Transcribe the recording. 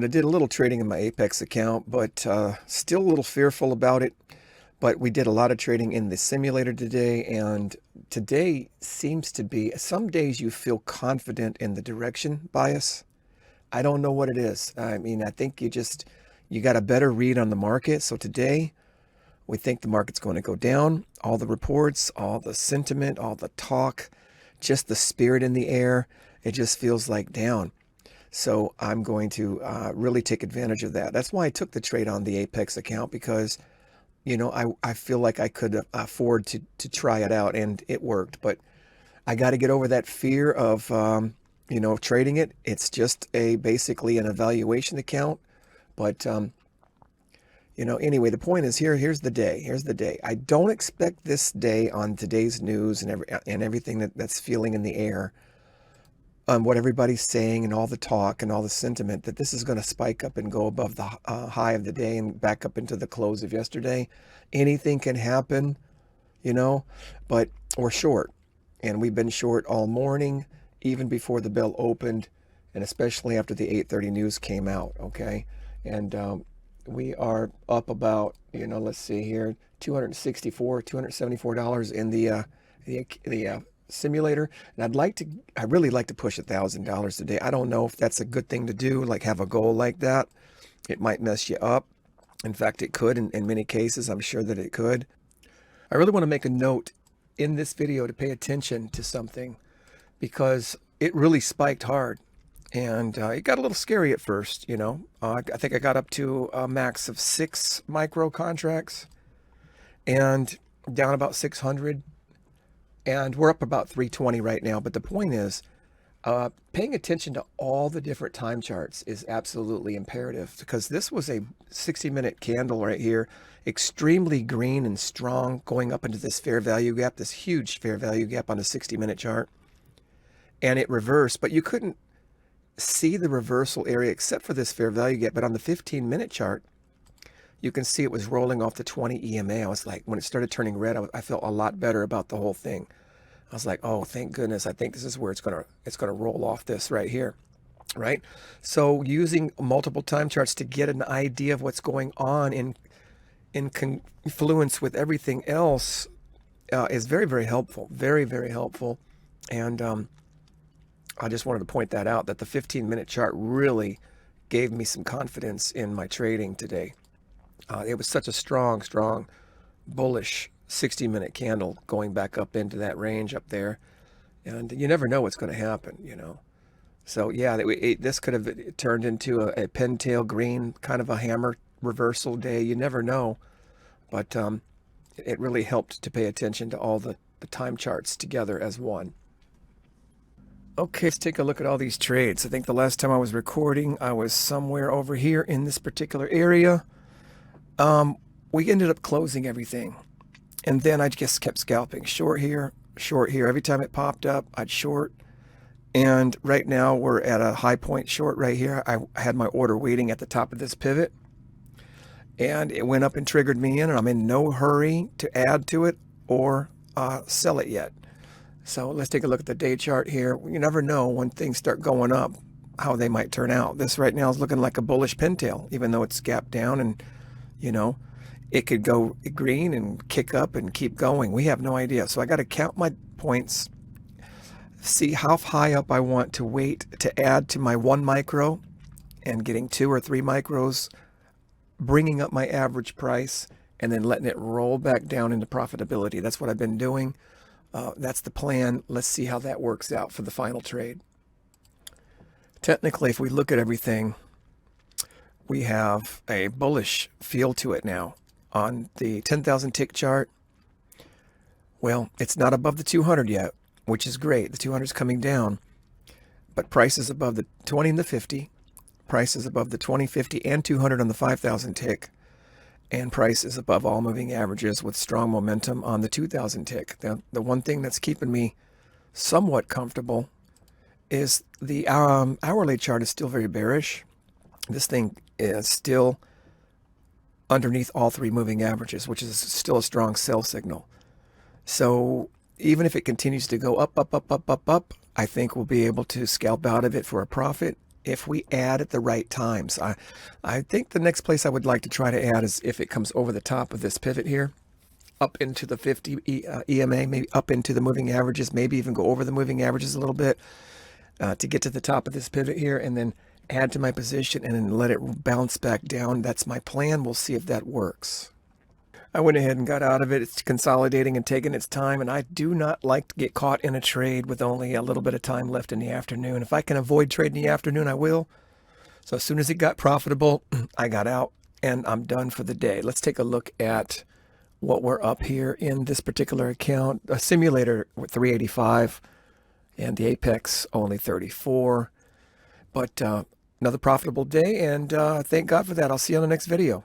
right, I did a little trading in my Apex account, but still a little fearful about it. But we did a lot of trading in the simulator today, and today seems to be, some days you feel confident in the direction bias. I don't know what it is. I mean, I think you got a better read on the market. So today we think the market's going to go down. All the reports, all the sentiment, all the talk, just the spirit in the air, it just feels like down. So I'm going to really take advantage of that. That's why I took the trade on the Apex account, because I feel like I could afford to try it out, and it worked. But I got to get over that fear of trading it. It's just basically an evaluation account. But anyway, the point is here's the day. Here's the day. I don't expect this day, on today's news and everything that's feeling in the air, what everybody's saying and all the talk and all the sentiment, that this is going to spike up and go above the high of the day and back up into the close of yesterday. Anything can happen, but we're short, and we've been short all morning, even before the bell opened, and especially after the 8:30 news came out. Okay. And we are up about, let's see here, $274 in the simulator, and I really like to push $1,000 today. I don't know if that's a good thing to do, like have a goal like that. It might mess you up. In fact, it could in many cases. I'm sure that it could. I really want to make a note in this video to pay attention to something, because it really spiked hard, and it got a little scary at first. I think I got up to a max of 6 micro contracts and down about 600. And we're up about 320 right now. But the point is, paying attention to all the different time charts is absolutely imperative, because this was a 60-minute candle right here, extremely green and strong, going up into this fair value gap, this huge fair value gap on a 60-minute chart. And it reversed, but you couldn't see the reversal area except for this fair value gap. But on the 15-minute chart, you can see it was rolling off the 20 EMA. I was like, when it started turning red, I felt a lot better about the whole thing. I was like, oh, thank goodness. I think this is where it's gonna roll off this right here, right? So using multiple time charts to get an idea of what's going on in confluence with everything else is very, very helpful. Very, very helpful. And I just wanted to point that out, that the 15-minute chart really gave me some confidence in my trading today. It was such a strong, bullish 60-minute candle going back up into that range up there. And you never know what's going to happen, So yeah, this could have turned into a pintail green, kind of a hammer reversal day. You never know. But it really helped to pay attention to all the time charts together as one. Okay, let's take a look at all these trades. I think the last time I was recording, I was somewhere over here in this particular area. We ended up closing everything, and then I just kept scalping. Short here. Every time it popped up, I'd short. And right now we're at a high point short right here. I had my order waiting at the top of this pivot, and it went up and triggered me in, and I'm in no hurry to add to it or sell it yet. So let's take a look at the day chart here. You never know when things start going up how they might turn out. This right now is looking like a bullish pintail, even though it's gapped down, and it could go green and kick up and keep going. We have no idea. So I got to count my points, see how high up I want to wait to add to my 1 micro, and getting 2 or 3 micros, bringing up my average price, and then letting it roll back down into profitability. That's what I've been doing. That's the plan. Let's see how that works out for the final trade. Technically, if we look at everything, we have a bullish feel to it now. On the 10,000 tick chart, well, it's not above the 200 yet, which is great. The 200 is coming down, but price is above the 20 and the 50. Price is above the 20, 50, and 200 on the 5,000 tick. And price is above all moving averages with strong momentum on the 2,000 tick. The one thing that's keeping me somewhat comfortable is the hourly chart is still very bearish. This thing is still underneath all 3 moving averages, which is still a strong sell signal. So even if it continues to go up, I think we'll be able to scalp out of it for a profit if we add at the right times. I think the next place I would like to try to add is if it comes over the top of this pivot here, up into the 50 EMA, maybe up into the moving averages, maybe even go over the moving averages a little bit to get to the top of this pivot here, and then add to my position and then let it bounce back down. That's my plan. We'll see if that works. I went ahead and got out of it. It's consolidating and taking its time, and I do not like to get caught in a trade with only a little bit of time left in the afternoon. If I can avoid trade in the afternoon, I will. So as soon as it got profitable, I got out, and I'm done for the day. Let's take a look at what we're up here in this particular account. A simulator with 385, and the Apex only 34. But another profitable day, and thank God for that. I'll see you on the next video.